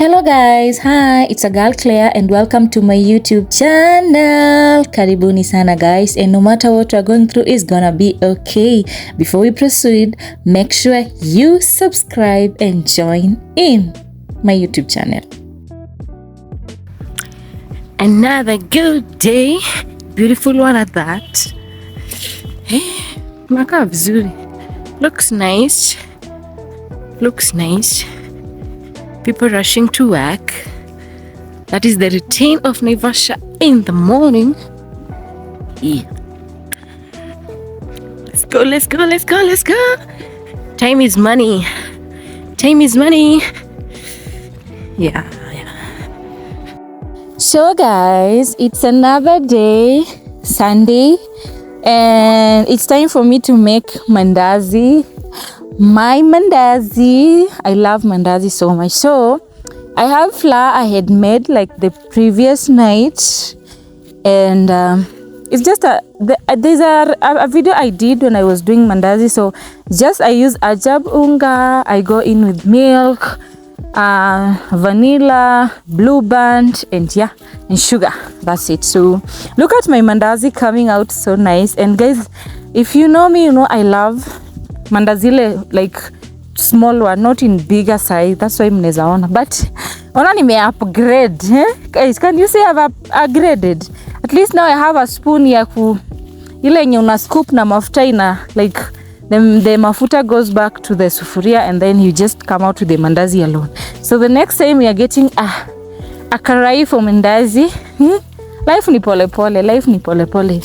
Hello guys, hi, it's a girl Claire and welcome to my YouTube channel. Karibuni sana guys, and no matter what we're going through is gonna be okay. Before we proceed, make sure you subscribe and join in my YouTube channel. Another good day, beautiful one at that. Maka vizuri, looks nice. People rushing to work. That is the routine of Naivasha in the morning. Yeah. Let's go. Time is money. Yeah. So guys, it's another day, Sunday, and it's time for me to make Mandazi. My Mandazi, I love Mandazi so much. So I have flour I had made like the previous night, and it's just there's a video I did when I was doing Mandazi. So just I use ajab unga, I go in with milk, vanilla, blue band, and sugar. That's it. So look at my Mandazi coming out so nice. And guys, if you know me, you know I love mandazile like small one, not in bigger size. That's why mneza ona. But ona nime upgrade. Guys, can you say I've upgraded? At least now I have a spoon ya ile yenye una scoop na mafuta ina like the mafuta goes back to the sufuria and then you just come out with the mandazi alone. So the next time we are getting a karai for mandazi. Life ni pole pole.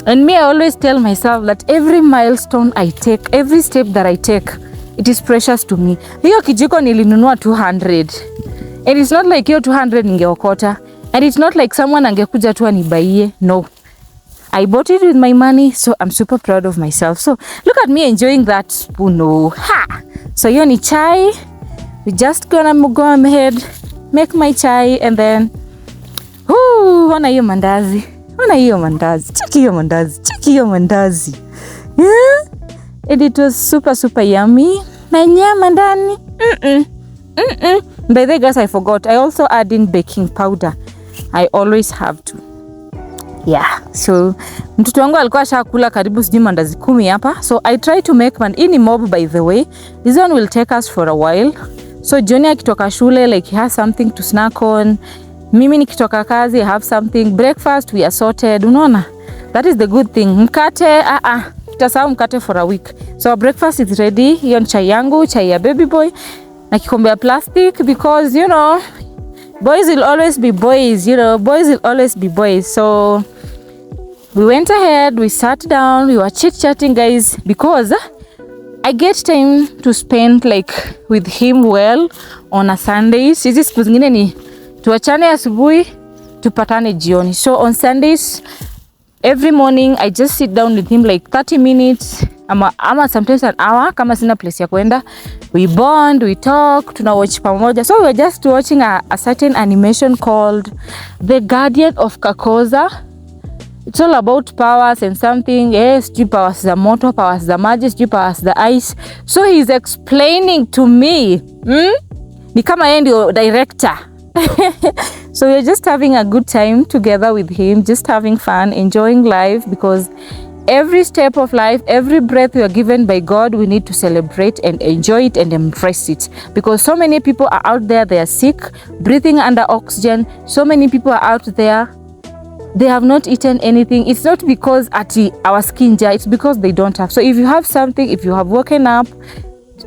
And me, I always tell myself that every milestone I take, every step that I take, it is precious to me. Hiyo kijiko nilinunua 200. And it's not like hiyo 200 ningeokota. And it's not like someone angekuja tu anibaie. No. I bought it with my money, so I'm super proud of myself. So look at me enjoying that spoon. Oh, ha! So hiyo ni chai. We just gonna go ahead, make my chai, and then, ona hiyo mandazi. Check your mandazi. Yeah? And it was super yummy. Na nyama ndani. By the way guys, I forgot. I also add in baking powder. I always have to. Yeah. So mtoto wangu alikuwa shakula karibu sijui mandazi 10 hapa. So I try to make ini mob by the way. This one will take us for a while. So Johnny akitoka shule, like he has something to snack on. Mimi nikitoka kazi, I have something. Breakfast, we are sorted. Unaona? That is the good thing. Mkate, tutasahau mkate for a week. So our breakfast is ready. Hiyo ni chai yangu, chai ya baby boy. Na kikombe ya plastic because, you know, boys will always be boys. So we went ahead, we sat down, we were chit-chatting guys because I get time to spend like with him well on a Sundays. Hizi siku zingine ni tuachane asubuhi tupatane jioni. So on Sundays every morning I just sit down with him like 30 minutes ama sometimes an hour kama sina place ya kwenda. We bond, we talk, tuna watch pamoja. So we're just watching a certain animation called The Guardian of Kakoza. It's all about powers and something. Yes, sijui powers za moto, powers za maji, sijui powers za ice. So he's explaining to me. Ni kama yeye ndio director. So we're just having a good time together with him, just having fun, enjoying life, because every step of life, every breath we are given by God, we need to celebrate and enjoy it and embrace it, because so many people are out there, they are sick, breathing under oxygen. So many people are out there, they have not eaten anything. It's not because our skin jar, it's because they don't have. So if you have something, if you have woken up,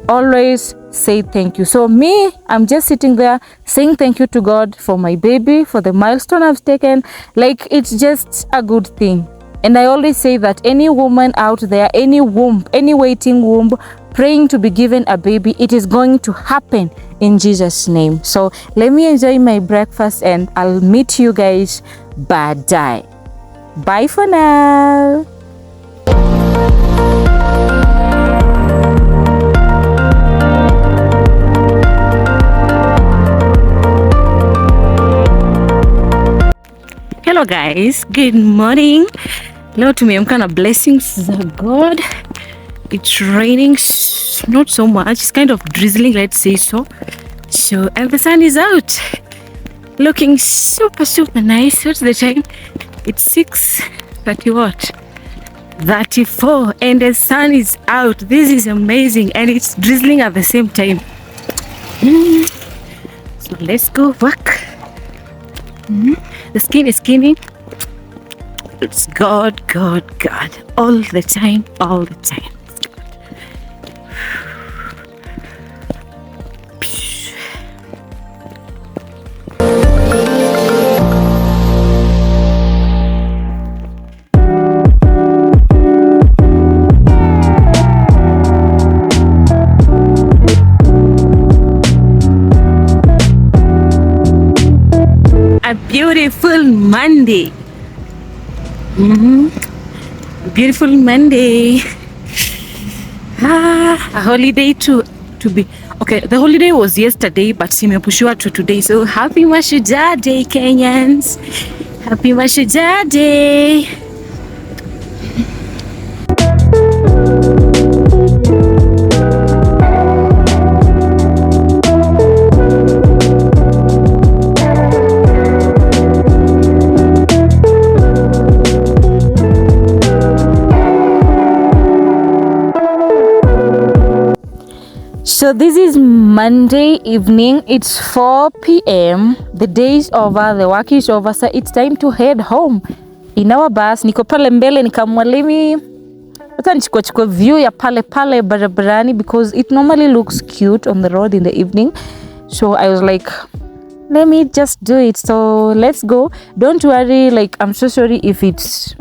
always say thank you. So me, I'm just sitting there saying thank you to God for my baby, for the milestone I've taken. Like, it's just a good thing. And I always say that any woman out there, any womb, any waiting womb, praying to be given a baby, it is going to happen in Jesus' name. So let me enjoy my breakfast and I'll meet you guys baadaye. Bye for now. Hello guys, good morning. Leo tumeamka na blessings za God. It's raining, not so much, it's kind of drizzling, let's say so. So, and the sun is out, looking super, super nice. What's the time? It's 6:30 what? 34, and the sun is out. This is amazing, and it's drizzling at the same time. So let's go work. The skin is skinny. It's God, God, God, all the time, all the time. A beautiful Monday. Beautiful Monday. A holiday to be okay. The holiday was yesterday, but simepushiwa to today. So happy Mashujaa Day, Kenyans. Happy Mashujaa Day. So this is Monday evening. It's 4 p.m. The day is over, the work is over, so it's time to head home. In our bus, niko pale mbele nikamwalimi hata nichukue view ya pale barabarani because it normally looks cute on the road in the evening. So I was like, let me just do it. So let's go. Don't worry, like I'm so sorry if it's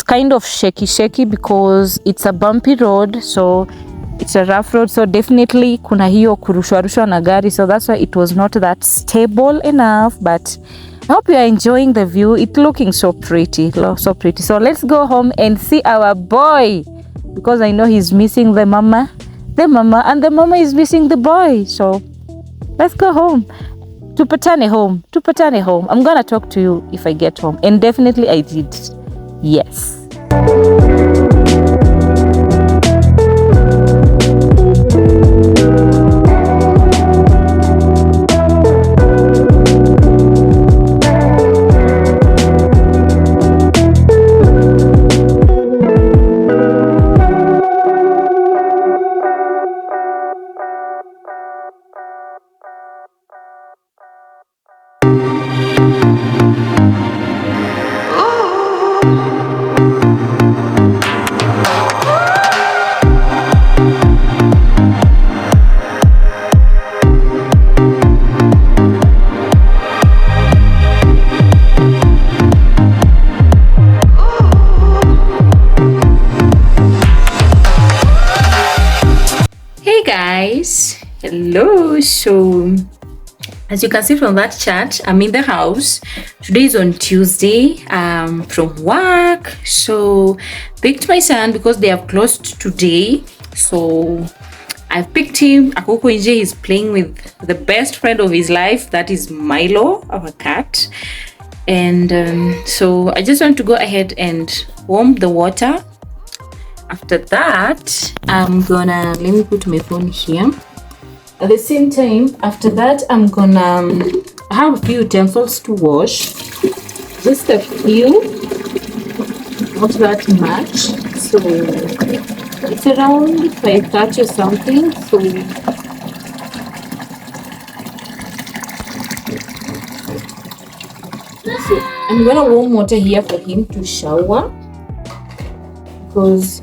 kind of shaky because it's a bumpy road, so it's a rough road, so definitely kuna hiyo kurushwa na gari, so that's why it was not that stable enough. But I hope you are enjoying the view. It's looking so pretty, so pretty. So let's go home and see our boy, because I know he's missing the mama, and the mama is missing the boy. So let's go home. Tupatane home. I'm gonna talk to you if I get home, and definitely I did. Yes. Guys, hello. So as you can see from that chat, I'm in the house. Today is on Tuesday from work. So picked my son because they have closed today. So I picked him. Akoko Inje is playing with the best friend of his life, that is Milo, our cat. And so I just want to go ahead and warm the water. After that, I'm gonna, let me put my phone here. At the same time, after that, I'm gonna have a few utensils to wash. Just a few, not that much. So it's around 5:30 or something. So I'm gonna warm water here for him to shower, because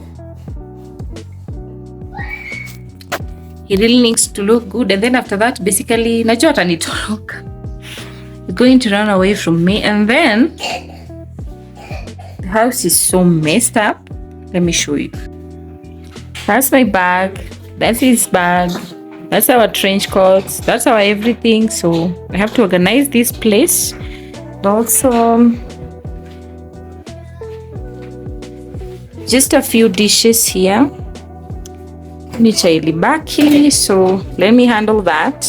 he really needs to look good. And then after that, basically, najua atanitoroka. He's going to run away from me. And then the house is so messed up. Let me show you. That's my bag. That's his bag. That's our trench coats. That's our everything. So I have to organize this place. Also, just a few dishes here. Nichailibaki, so let me handle that.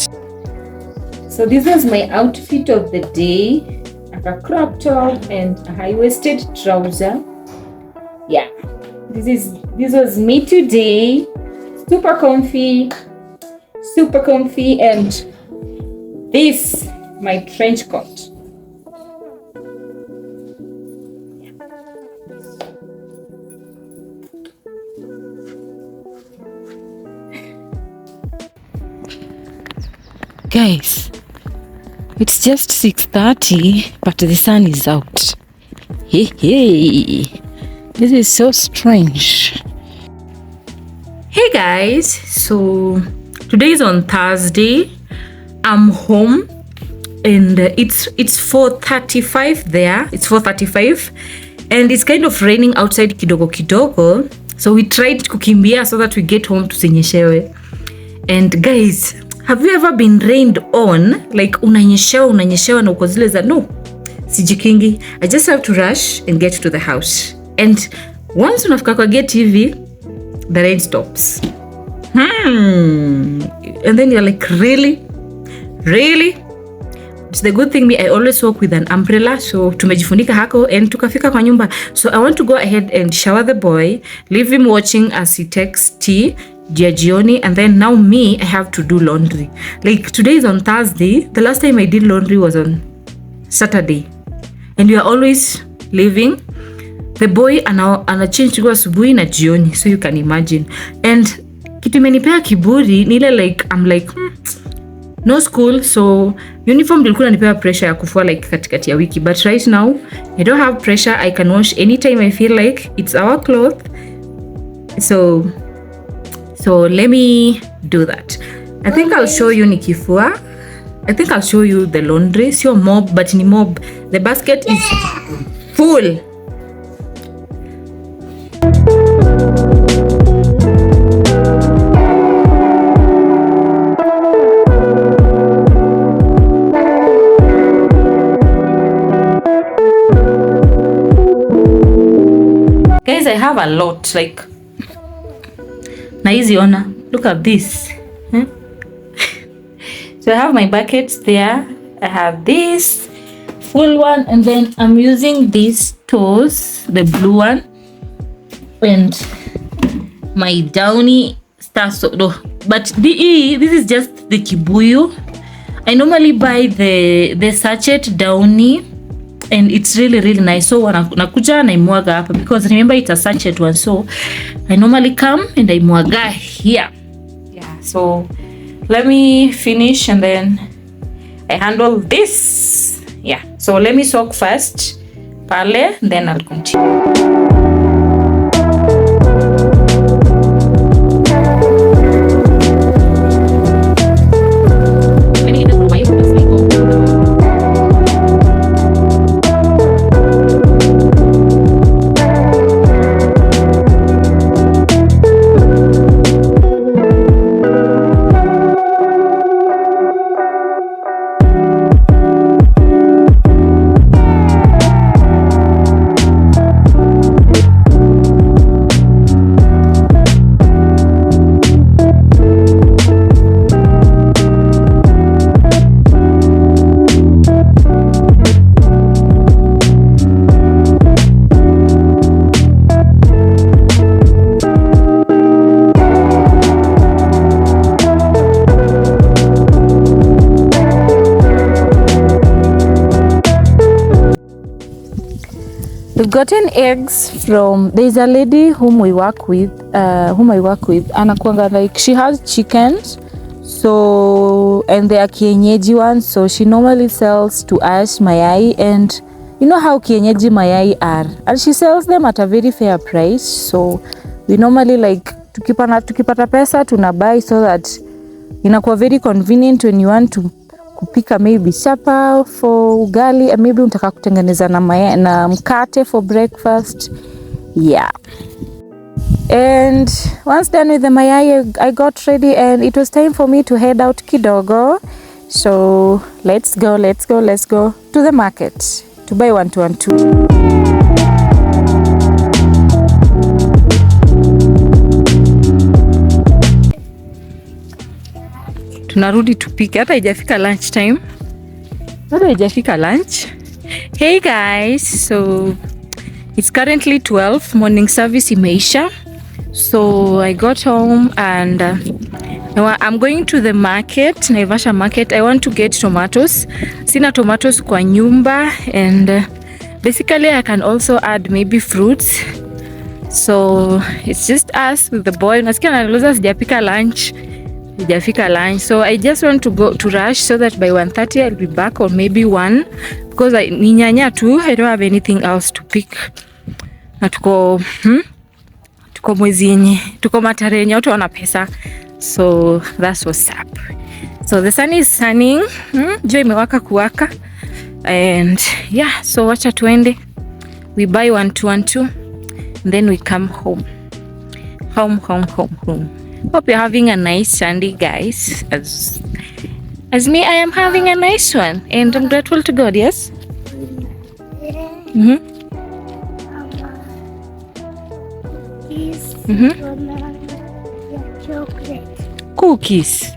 So this was my outfit of the day, a crop top and a high-waisted trouser. Yeah, this was me today. Super comfy, and this, my trench coat. Guys, it's just 6:30, but the sun is out. Hey, this is so strange. Hey guys, so today is on Thursday. I'm home and it's 4:35 there. It's 4:35 and it's kind of raining outside kidogo kidogo. So we tried kukimbia so that we get home tusinyeshewe. And guys, have you ever been rained on? Like unanyeshewa na uko zile za no, sijikingi. I just have to rush and get to the house. And once unafika kwa gate hivi, the rain stops. And then you're like, really? It's the good thing me, I always walk with an umbrella. So tumejifunika hako and tukafika kwa nyumba. So I want to go ahead and shower the boy, leave him watching as he takes tea jioni, and then now me, I have to do laundry. Like today is on Thursday. The last time I did laundry was on Saturday. And we are always leaving. The boy ana change to go asubuhi na jioni, so you can imagine. And kitu imenipea kiburi nile like I'm like no school, so uniform ilikuwa inanipea pressure ya kufua like katikati ya wiki, but right now I don't have pressure. I can wash anytime I feel like. It's our cloth, so let me do that. I think I'll show you nikifua. I think I'll show you the laundry. Sio mob, but ni mob. The basket is full. Guys, I have a lot, like na hizi ona, look at this. So I have my buckets there. I have this full one, and then I'm using these toes, the blue one, and my downy star no, but this is just the kibuyu. I normally buy the sachet downy, and it's really nice. So nakuja na imwaga hapa because remember it's a sachet one, so I normally come and I mwaga here. Yeah, so let me finish and then I handle this. Yeah, so let me soak first pale, then I'll continue. We've gotten eggs from, there's a lady whom I work with, anakuanga like, she has chickens, so, and they are kienyeji ones, so she normally sells to us mayai, and you know how kienyeji mayai are, and she sells them at a very fair price, so we normally like, tukipata pesa tunabuy, so that inakuwa very convenient when you want to kupika maybe chapa for ugali, and maybe unataka kutengeneza na mayai na mkate for breakfast. Yeah, and once done with the mayai, I got ready and it was time for me to head out kidogo. So let's go to the market to buy 1-2-1-2. Tunarudi tupike, hata haijafika lunch time. Lunch. Hey guys, so it's currently 12, morning service imeisha. So I got home and I'm going to the market, Naivasha market. I want to get tomatoes. Sina tomatoes kwa nyumba, and basically I can also add maybe fruits. So it's just us with the boy. Nasikia anauliza sijapika lunch. So I just want to go to rush so that by 1:30 I'll be back, or maybe 1, because ni nyanya tu. I don't have anything else to pick. Na tuko mwezi yenye, tuko matarehe yenye watu wana pesa. So that's what's up. So the sun is sunning. Jua imewaka kuwaka. And yeah, so wacha tuende. We buy 1-2, and then we come home. Home. Hope you're having a nice Sunday, guys. As me, I am having a nice one, and I'm grateful to God. Yes. Cookies.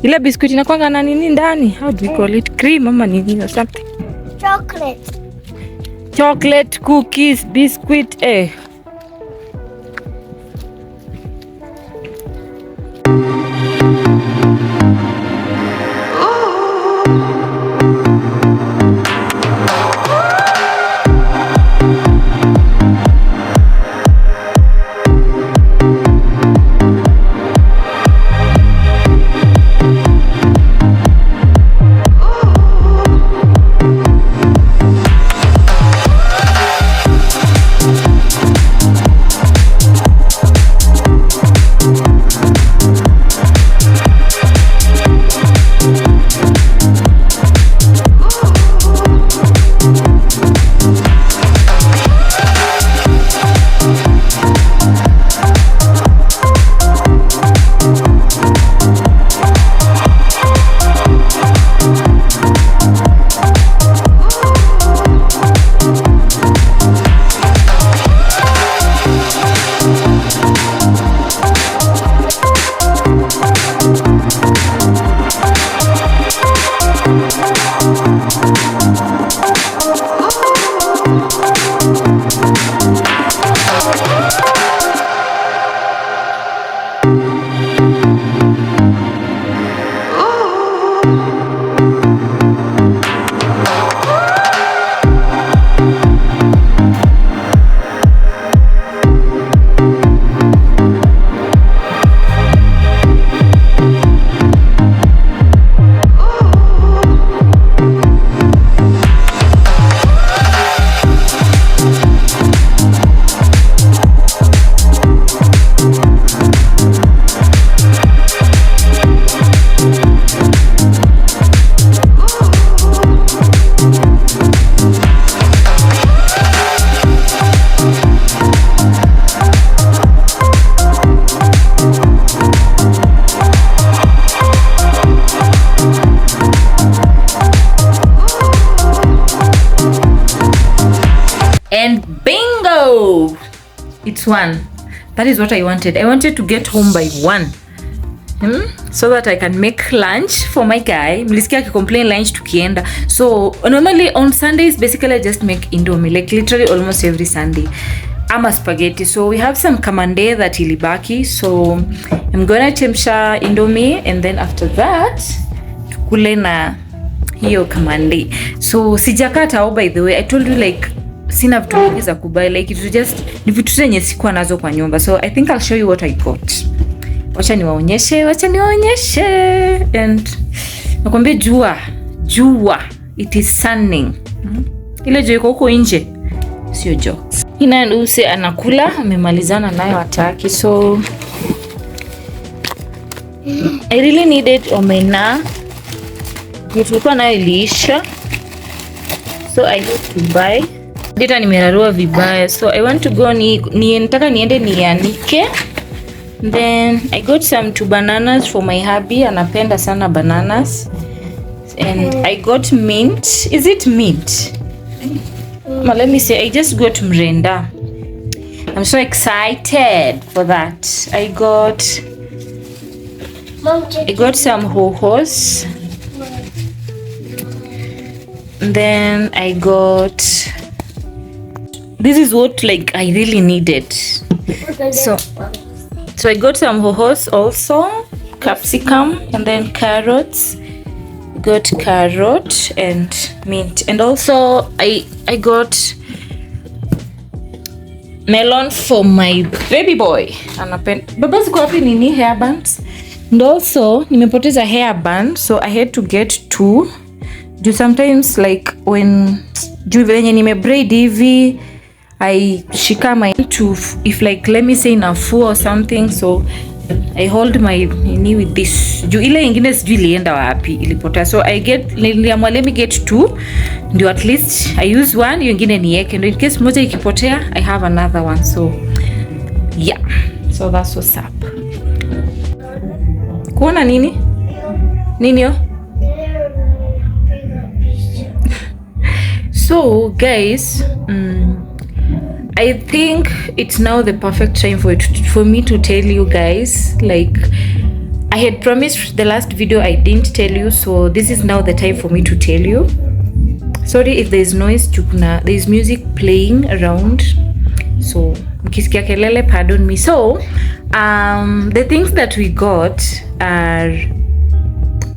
Ile biscuit inakwanga na nini ndani? How do we call it? Cream ama nini or something? Chocolate cookies, biscuit, and bingo, it's 1. That is what I wanted. I wanted to get home by 1, so that I can make lunch for my guy. Mlisikia akicomplain lunch tukienda. So normally on Sundays basically I just make indomie, like literally almost every Sunday, ama spaghetti. So we have some kamande that ilibaki, so I'm gonna chemsha indomie, and then after that tukule na hiyo kamande. So sijakata au, by the way I told you like sina vitu vingi za kubuy, like it just ni vitu zenye sikuwa nazo kwa nyumba. So I think I'll show you what I got. Wacha niwaonyeshe. And nakwambia jua it is sunning. Ile jua iko huko nje sio jokes. Ina Nuse anakula, amemalizana nayo ataki. So I really needed omena. Tulikuwa nayo iliisha, so I need to buy. Data nimerarua vibaya, so I want to go nataka niende nianike. Then I got some 2 bananas for my hubby, anapenda sana bananas. And I got mint. Is it mint? Let me say I just got mrenda. I'm so excited for that. I got some hohos. Then I got this is what like I really needed. So I got some hohos also, capsicum, and then carrots. Got carrot and mint, and also I got melon for my baby boy. Baba ziko wapi nini hair bands? And also nimepoteza hair band, so I had to get 2. Do sometimes like when venye nime braid hivi I shika my to, if like let me say nafuu or something, so I hold my knee with this. Juu ile ingine sijui ilienda wapi, ilipotea. So I get, niliamua let me get 2. Ndio at least I use one, hiyo ingine niweke. Ndio in case moja ikipotea, I have another one. So yeah. So that's what's up. Kuona nini? Nini yo? So guys, I think it's now the perfect time for me to tell you guys, like I had promised the last video I didn't tell you, so this is now the time for me to tell you. Sorry if there's noise, there's music playing around, so mkisikia kelele, pardon me. So the things that we got are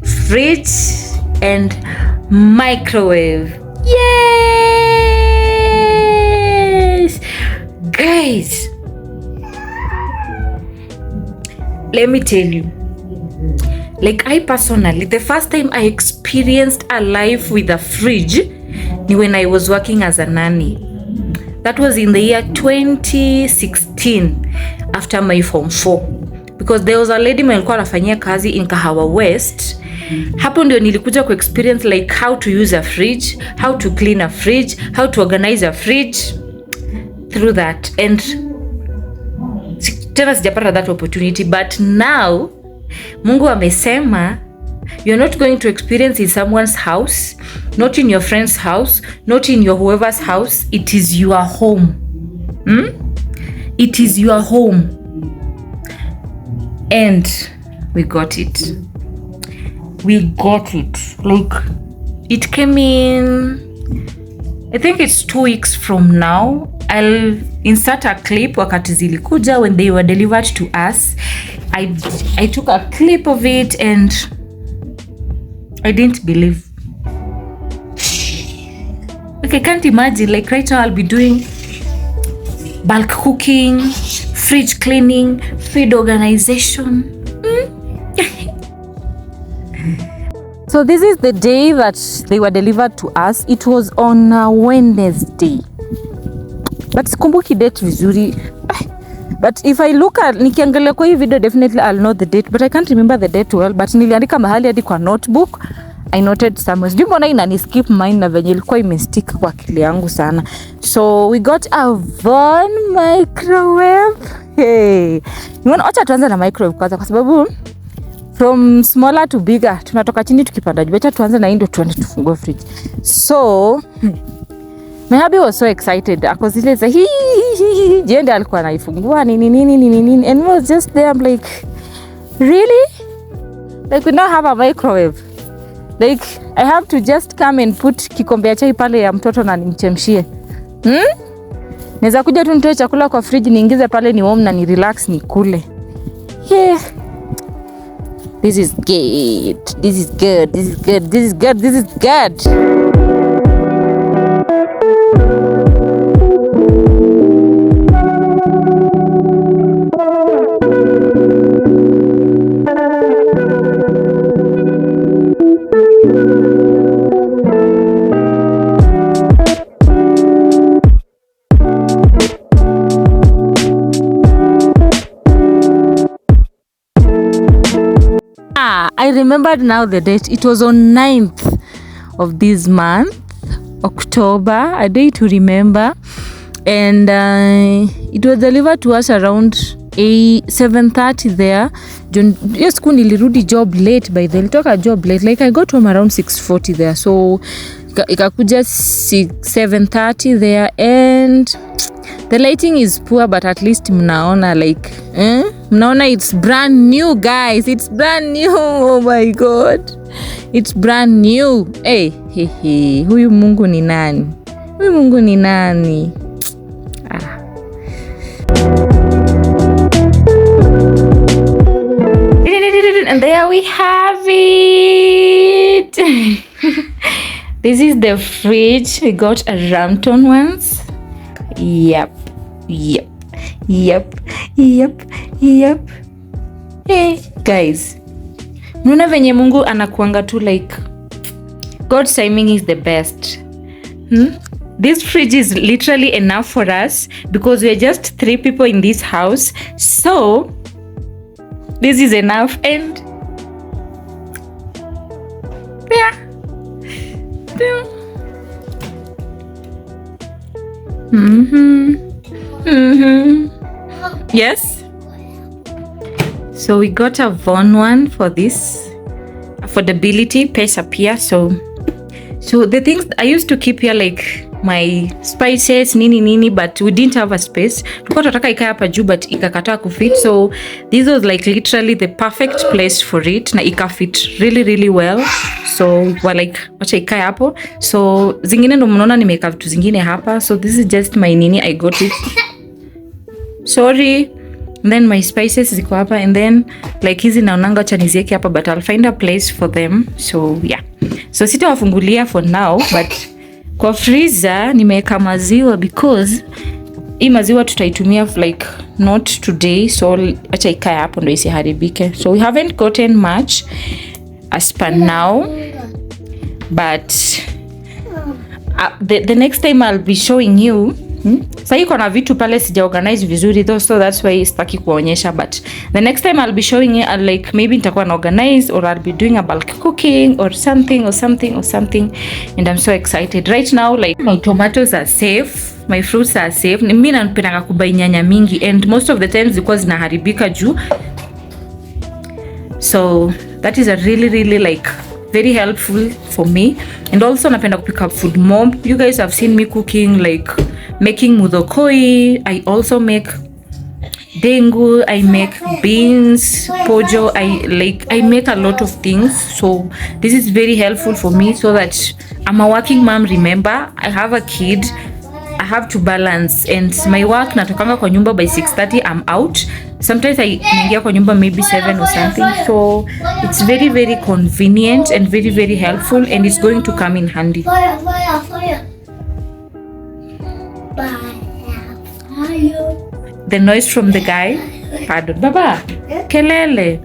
fridge and microwave. Yes, guys, let me tell you, like I personally, the first time I experienced a life with a fridge ni when I was working as a nanny. That was in the year 2016 after my form 4, because there was a lady alikuwa anafanyia kazi in Kahawa West. Hapo ndio nilikuja ku experience like how to use a fridge, how to clean a fridge, how to organize a fridge through that. And tena sijapata that opportunity, but now Mungu amesema you're not going to experience in someone's house, not in your friend's house, not in your whoever's house. It is your home. It is your home. And we got it. We got it. Like, it came in, I think it's 2 weeks from now. I'll insert a clip wakati zilikuja when they were delivered to us. I took a clip of it and I didn't believe. Like, I can't imagine, like right now I'll be doing bulk cooking, fridge cleaning, food organization. So this is the day that they were delivered to us. It was on a Wednesday. But sikumbuki date vizuri. But if I look at, nikiangalia kwa hii video, definitely I'll know the date, but I can't remember the date well. But niliandika mahali hadi kwa notebook. I noted somewhere. Sijui mbona inani skip mine na venye ilikuwa imestick kwa akili yangu sana. So we got a Von microwave. Hey. Acha tuanze na microwave kwanza kwa sababu from smaller to bigger, tunatoka chini tukipanda juu. Acha tuanze na hii ndio tuende tufungue fridge. So my hubby was so excited. Akazile za jende alikuwa anaifungua nini and we was just there. I'm like, really? Like, we now have a microwave. Like, I have to just come and put kikombe ya chai pale ya mtoto na nimchemshie. Naweza kuja tu nitoe chakula kwa fridge niingize pale ni warm na ni relax ni kule. Yeah. This is good. This is good. This is good. This is good. This is good. I remembered now the date. It was on 9th of this month, October, a day to remember. And it was delivered to us around 7:30 there. Yes, siku nilirudi job late by the nilitoka job late. Like I got home around 6:40 there. So ikakuja 7:30 there, and the lighting is poor, but at least mnaona like mnaona it's brand new, guys. It's brand new. Oh my god, it's brand new. Hey, huyu Mungu ni nani? Huyu Mungu ni nani? And there we have it. This is the fridge. We got a Rampton ones. Yep. Hey guys, mnaona venye Mungu anakuanga tu like God's timing is the best. This fridge is literally enough for us because we are just 3 people in this house. So this is enough. And yeah. Yes. So we got a Von one for this affordability, pesa pia. So the things I used to keep here, like my spices nini, but we didn't have a space. Tulikuwa tunataka ikae hapa juu but ikakataa kufit. So this was like literally the perfect place for it, na ikafit really well. So we're like wacha ikae hapo. So zingine ndo mnaona nimeweka vitu zingine hapa. So this is just my nini, I got it. Sorry. And then my spices ziko hapa, and then like hizi naonanga acha nizieke hapa, but I'll find a place for them. So yeah. So sitawafungulia for now, but kwa freezer nimeweka maziwa because hii maziwa tutaitumia like not today, so acha ikae hapo ndo isiharibike. So we haven't gotten much as per now, but the next time I'll be showing you. Sasa iko na vitu pale sija organize vizuri though, so that's why sitaki kuonyesha, but the next time I'll be showing you, like maybe nitakuwa na organize, or I'll be doing a bulk cooking or something, and I'm so excited right now. Like my tomatoes are safe, my fruits are safe. Mimi napenda kubai nyanya mingi, and most of the times zilikuwa zinaharibika juu, so that is a really like very helpful for me. And also napenda kupika food more. You guys have seen me cooking, like making mudokoi. I also make dengu, I make beans, pojo. I make a lot of things. So this is very helpful for me, so that I'm a working mom. Remember, I have a kid, I have to balance, and my work natokanga kwa nyumba by 6:30 I'm out. Sometimes I naingia kwa nyumba maybe 7 or something. So it's very convenient and very helpful, and it's going to come in handy. The noise from the guy. Pardon. Baba. Kelele.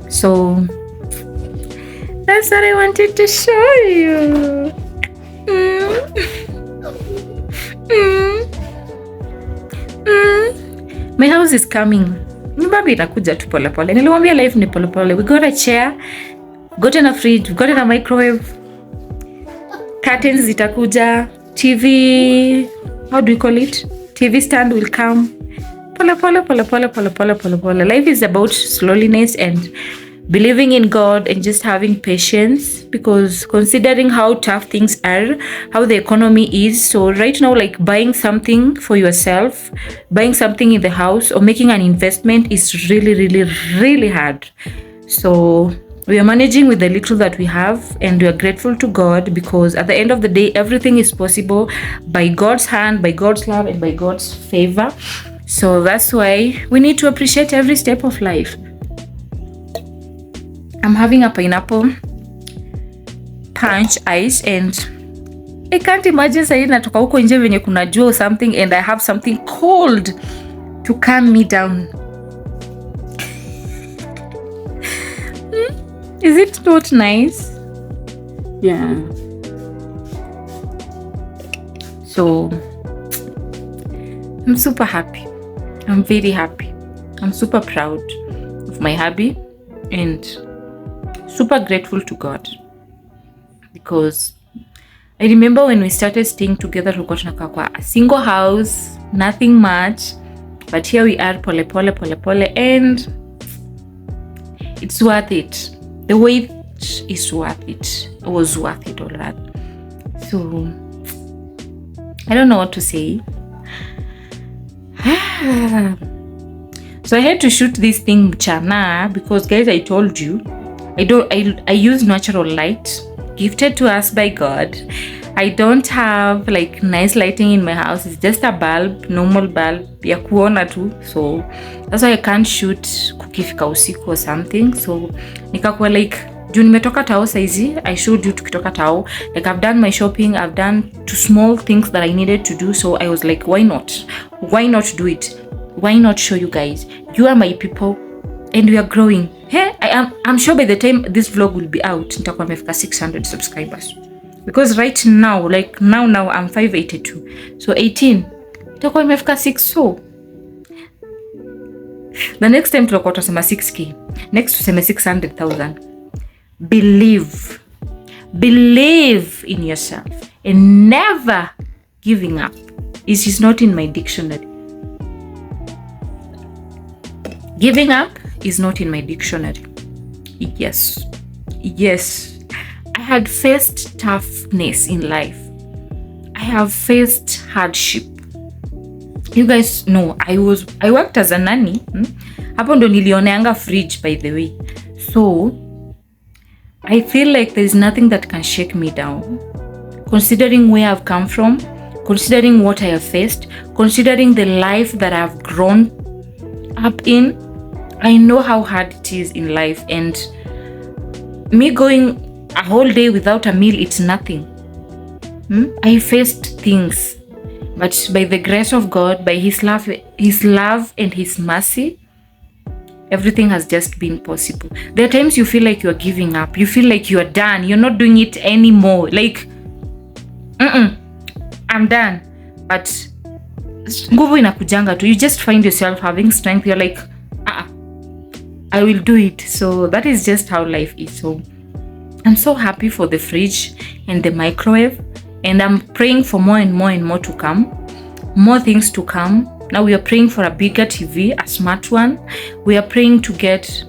So that's what I wanted to show you. My house is coming. Nyumba itakuja tu pole pole. Nilimwambia life ni pole pole. We got a chair, gotten a fridge, we gotten a microwave, curtains zitakuja, TV, how do you call it? TV stand will come. Pole pole. Life is about slowness and believing in God and just having patience, because considering how tough things are, how the economy is. So right now, like buying something for yourself, buying something in the house, or making an investment is really hard. So we are managing with the little that we have, and we are grateful to God, because at the end of the day, everything is possible by God's hand, by God's love, and by God's favor. So that's why we need to appreciate every step of life. I'm having a pineapple punch ice, and I can't imagine sahi natoka huko nje venye kuna jua or something, and I have something cold to calm me down. Is it not nice? Yeah. So I'm super happy. I'm very happy. I'm super proud of my hubby, and super grateful to God, because I remember when we started staying together, tulikuwa tunakaa kwa a single house, nothing much, but here we are, pole pole, and it's worth it. The wait is worth it. It was worth it, all that. So I don't know what to say. So I had to shoot this thing mchana, because guys, I told you I use natural light gifted to us by God. I don't have like nice lighting in my house. It's just a bulb, normal bulb ya kuona tu. So that's why I can't shoot kifika usiku or something. So nikakuwa like juu nimetoka tao saizi, I showed you tukitoka tao, like I've done my shopping, I've done two small things that I needed to do. So I was like, why not do it? Why not show you guys? You are my people and we are growing. Hey, I'm sure by the time this vlog will be out, nitakuwa nimefika 600 subscribers. Because right now, like now I'm 582. So 18, nitakuwa nimefika 6. So the next time tutakuwa tusema 6k. Next tuseme 600,000. Believe in yourself and never giving up. It is not in my dictionary. Giving up is not in my dictionary. Yes. I had faced toughness in life. I have faced hardship. You guys know I worked as a nanny. Hapo ndo nilioneanga fridge, by the way. So I feel like there is nothing that can shake me down. Considering where I've come from, considering what I have faced, considering the life that I've grown up in, I know how hard it is in life, and me going a whole day without a meal, it's nothing. I faced things, but by the grace of God, by His love and His mercy, everything has just been possible. There are times you feel like you are giving up. You feel like you are done. You're not doing it anymore. Like, I'm done. But nguvu inakujanga tu. You just find yourself having strength. You're like, I will do it. So that is just how life is. So I'm so happy for the fridge and the microwave. And I'm praying for more and more to come. More things to come. Now we are praying for a bigger TV, a smart one. We are praying to get,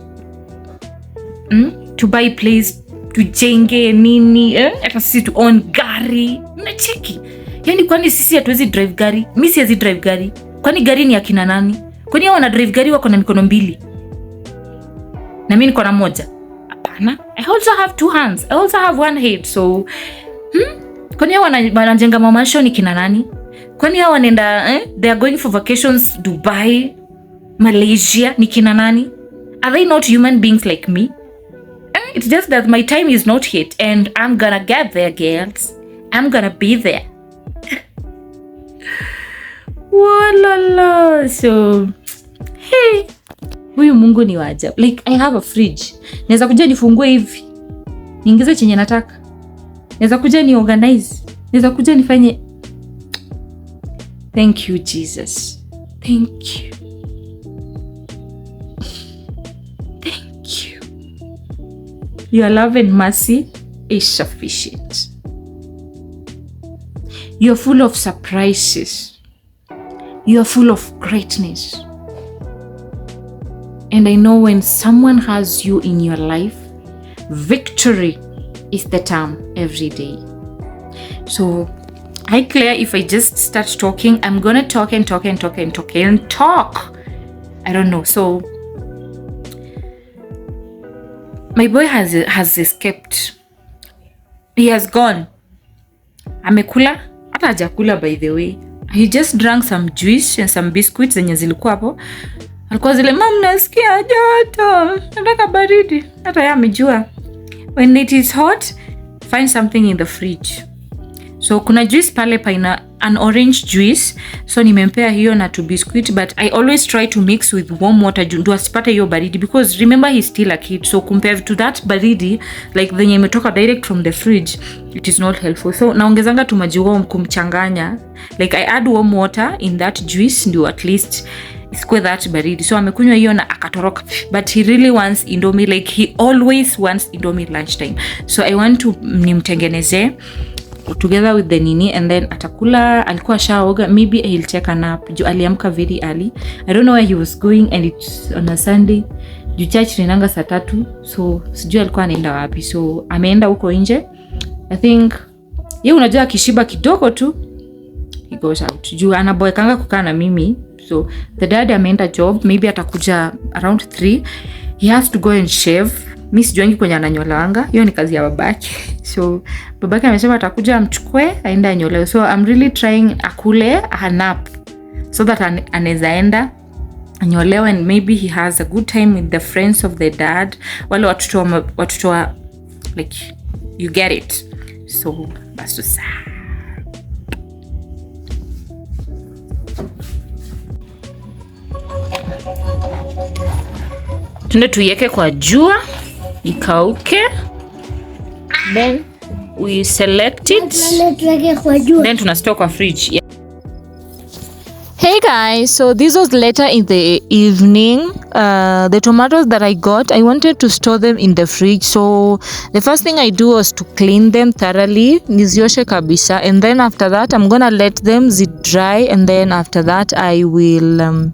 to buy place, tujenge nini, hata sisi to own gari. Unacheki? Yani kwani sisi hatuwezi drive gari? Mimi siwezi drive gari. Kwani gari ni akina nani? Kwani hao wana drive gari wako na mikono mbili? Na mimi niko na moja. Hapana. I also have 2 hands. I also have 1 head. So, kwani hao wanajenga mansion ni kina nani? Kwani hao wanaenda they are going for vacations Dubai, Malaysia, ni kina nani? Are they not human beings like me? It's just that my time is not yet, and I'm gonna get there, girls. I'm gonna be there. Walala. So, hey, huyu Mungu ni waajabu. Like, I have a fridge. Naweza kuja nifungue hivi, niingize chenye nataka. Naweza kuja ni organize. Naweza kuja nifanye. Thank you, Jesus. Thank you. Thank you. Your love and mercy is sufficient. You're full of surprises. You're full of greatness. And I know when someone has you in your life, victory is the term every day. So, I clear if I just start talking, I'm gonna talk. I don't know. So my boy has escaped. He has gone. Amekula, hata hajakula by the way. He just drank some juice and some biscuits zenye zilikuwa hapo. Alikuwa zile, mom, nasikia joto, nataka baridi. Hata yeye amejua. When it is hot, find something in the fridge. So kuna juice pale paina an orange juice. So nimempea hiyo na 2 biscuit, but I always try to mix with warm water ndio asipate hiyo baridi, because remember he's still a kid. So compared to that baridi like the imetoka direct from the fridge, it is not helpful. So naongezanga tu maji warm kumchanganya. Like I add warm water in that juice ndio at least isikwe that baridi. So amekunywa hiyo na akatoroka, but he really wants Indomie. Like he always wants Indomie lunchtime. So I want to nimtengeneze together with the nini, and then atakula. Alikuwa shaoga, maybe he'll take a nap. Juu aliamka very early. I don't know where he was going, and it's on a Sunday. Juu church ninanga saa 3, so sijui alikuwa anaenda wapi. So ameenda huko nje. I think yeye unajua akishiba kidogo tu he goes out. Juu anaboekanga kukaa na mimi. So the dad ameenda job, maybe atakuja around 3. He has to go and shave. Mimi sijuangi kwenye ananyolanga. Hiyo ni kazi ya babake. So babake amesema atakuja amchukue aende anyolewe. So I'm really trying akule a nap so that anaweza enda anyolewa and maybe he has a good time with the friends of the dad, wale watoto wa like, you get it. So basi saa tunde tuiweke kwa jua ikauke, then we select it, then tunastore kwa fridge. Yeah. Hey guys, so this was later in the evening. The tomatoes that I got, I wanted to store them in the fridge, so the first thing I do was to clean them thoroughly, nizioshe kabisa, and then after that I'm gonna let them dry, and then after that I will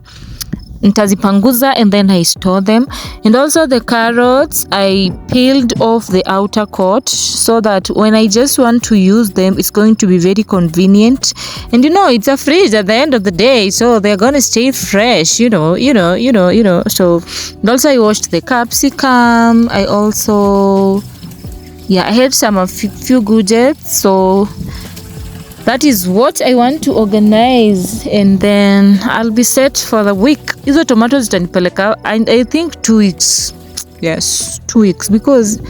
nitazipanguza and then I store them. And also the carrots, I peeled off the outer coat so that when I just want to use them, it's going to be very convenient. And it's a fridge at the end of the day, so they're going to stay fresh, So, and also I washed the capsicum. I also, I had a few gougets, so that is what I want to organize, and then I'll be set for the week. Hizo tomatoes zitanipeleka, and I think 2 weeks. Yes, 2 weeks, because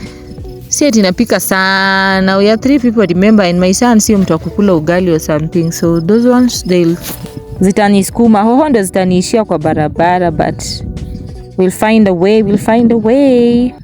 si ati napika sana. We are 3 people, remember, and my son sio mtu akukula ugali or something, so those ones zitaniskuma, hoho ndo zitaniishia kwa barabara, but we'll find a way.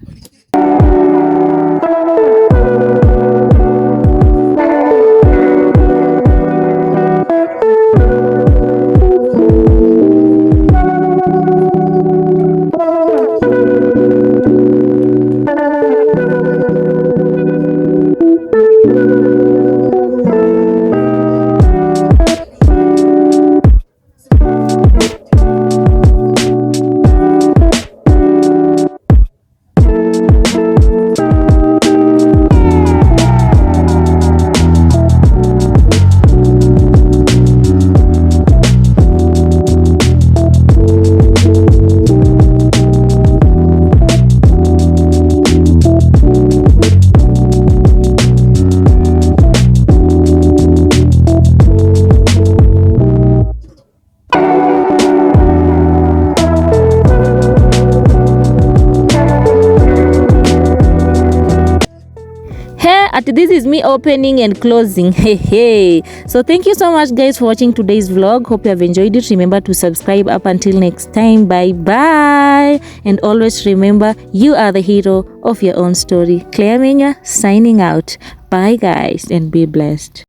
This is me opening and closing. Hey. So thank you so much guys for watching today's vlog. Hope you have enjoyed it. Remember to subscribe. Up until next time, bye bye, and always remember, you are the hero of your own story. Claire Menya signing out. Bye guys, and be blessed.